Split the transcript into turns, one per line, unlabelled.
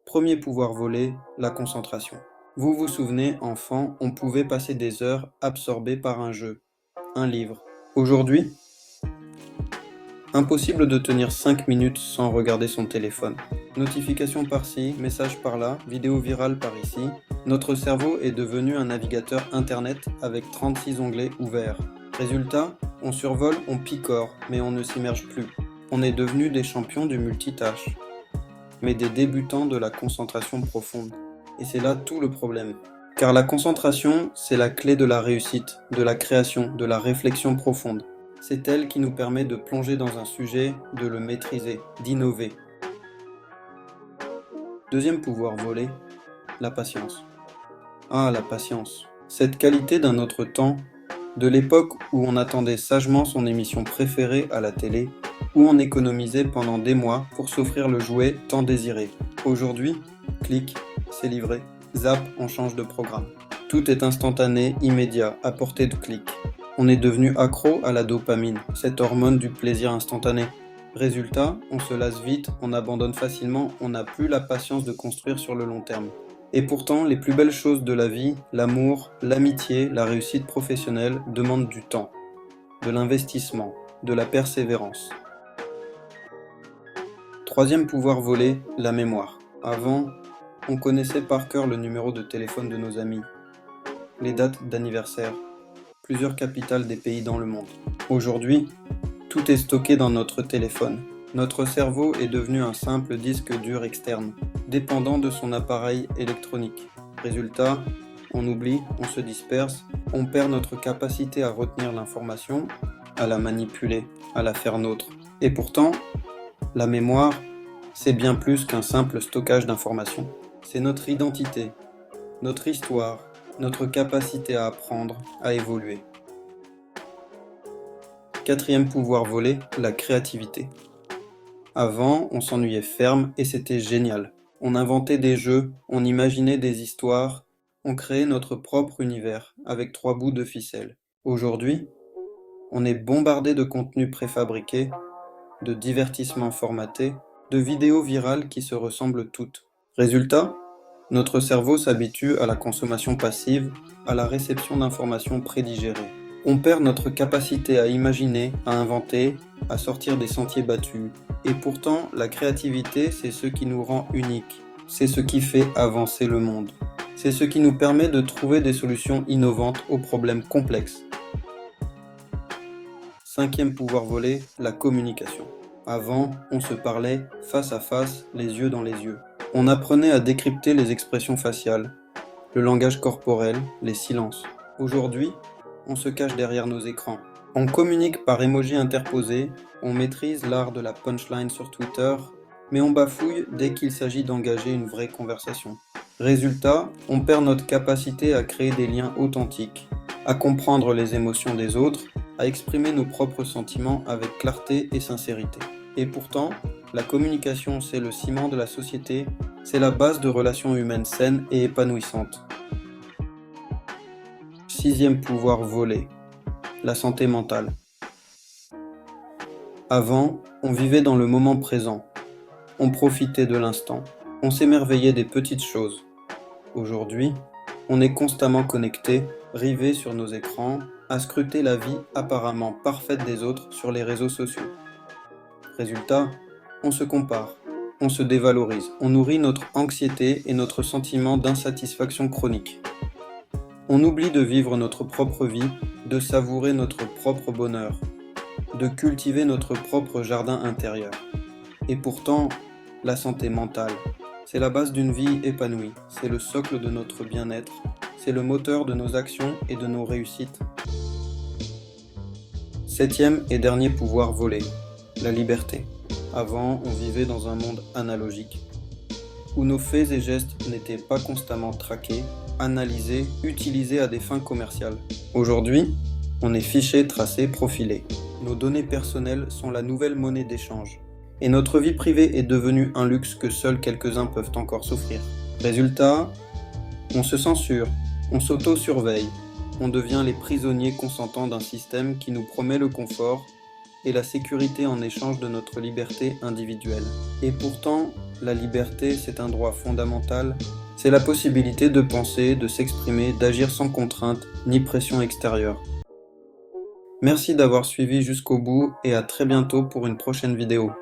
Premier pouvoir volé, la concentration. Vous vous souvenez, enfant, on pouvait passer des heures absorbés par un jeu, un livre. Aujourd'hui, impossible de tenir 5 minutes sans regarder son téléphone. Notification par-ci, message par-là, vidéo virale par ici. Notre cerveau est devenu un navigateur internet avec 36 onglets ouverts. Résultat, on survole, on picore, mais on ne s'immerge plus. On est devenu des champions du multitâche, mais des débutants de la concentration profonde. Et c'est là tout le problème. Car la concentration, c'est la clé de la réussite, de la création, de la réflexion profonde. C'est elle qui nous permet de plonger dans un sujet, de le maîtriser, d'innover. Deuxième pouvoir volé, la patience. Ah, la patience. Cette qualité d'un autre temps, de l'époque où on attendait sagement son émission préférée à la télé, où on économisait pendant des mois pour s'offrir le jouet tant désiré. Aujourd'hui, clic, c'est livré. Zap, on change de programme. Tout est instantané, immédiat, à portée de clic. On est devenu accro à la dopamine, cette hormone du plaisir instantané. Résultat, on se lasse vite, on abandonne facilement, on n'a plus la patience de construire sur le long terme. Et pourtant, les plus belles choses de la vie, l'amour, l'amitié, la réussite professionnelle, demandent du temps, de l'investissement, de la persévérance. Troisième pouvoir volé, la mémoire. Avant, on connaissait par cœur le numéro de téléphone de nos amis, les dates d'anniversaire, plusieurs capitales des pays dans le monde. Aujourd'hui, tout est stocké dans notre téléphone. Notre cerveau est devenu un simple disque dur externe, dépendant de son appareil électronique. Résultat, on oublie, on se disperse, on perd notre capacité à retenir l'information, à la manipuler, à la faire nôtre. Et pourtant, la mémoire, c'est bien plus qu'un simple stockage d'informations. C'est notre identité, notre histoire, notre capacité à apprendre, à évoluer. Quatrième pouvoir volé, la créativité. Avant, on s'ennuyait ferme et c'était génial. On inventait des jeux, on imaginait des histoires, on créait notre propre univers avec 3 bouts de ficelle. Aujourd'hui, on est bombardé de contenus préfabriqués, de divertissements formatés, de vidéos virales qui se ressemblent toutes. Résultat, notre cerveau s'habitue à la consommation passive, à la réception d'informations prédigérées. On perd notre capacité à imaginer, à inventer, à sortir des sentiers battus. Et pourtant, la créativité, c'est ce qui nous rend uniques. C'est ce qui fait avancer le monde. C'est ce qui nous permet de trouver des solutions innovantes aux problèmes complexes. Cinquième pouvoir volé, la communication. Avant, on se parlait face à face, les yeux dans les yeux. On apprenait à décrypter les expressions faciales, le langage corporel, les silences. Aujourd'hui, on se cache derrière nos écrans. On communique par emoji interposés, on maîtrise l'art de la punchline sur Twitter, mais on bafouille dès qu'il s'agit d'engager une vraie conversation. Résultat, on perd notre capacité à créer des liens authentiques, à comprendre les émotions des autres, à exprimer nos propres sentiments avec clarté et sincérité. Et pourtant, la communication, c'est le ciment de la société, c'est la base de relations humaines saines et épanouissantes. Sixième pouvoir volé, la santé mentale. Avant, on vivait dans le moment présent, on profitait de l'instant, on s'émerveillait des petites choses. Aujourd'hui, on est constamment connecté, rivé sur nos écrans, à scruter la vie apparemment parfaite des autres sur les réseaux sociaux. Résultat, on se compare, on se dévalorise, on nourrit notre anxiété et notre sentiment d'insatisfaction chronique. On oublie de vivre notre propre vie, de savourer notre propre bonheur, de cultiver notre propre jardin intérieur. Et pourtant, la santé mentale, c'est la base d'une vie épanouie, c'est le socle de notre bien-être, c'est le moteur de nos actions et de nos réussites. Septième et dernier pouvoir volé, la liberté. Avant, on vivait dans un monde analogique, où nos faits et gestes n'étaient pas constamment traqués, analysés, utilisés à des fins commerciales. Aujourd'hui, on est fiché, tracé, profilé. Nos données personnelles sont la nouvelle monnaie d'échange. Et notre vie privée est devenue un luxe que seuls quelques-uns peuvent encore s'offrir. Résultat, on se censure, on s'auto-surveille, on devient les prisonniers consentants d'un système qui nous promet le confort et la sécurité en échange de notre liberté individuelle. Et pourtant, La liberté, c'est un droit fondamental. C'est la possibilité de penser, de s'exprimer, d'agir sans contrainte ni pression extérieure. Merci d'avoir suivi jusqu'au bout et à très bientôt pour une prochaine vidéo.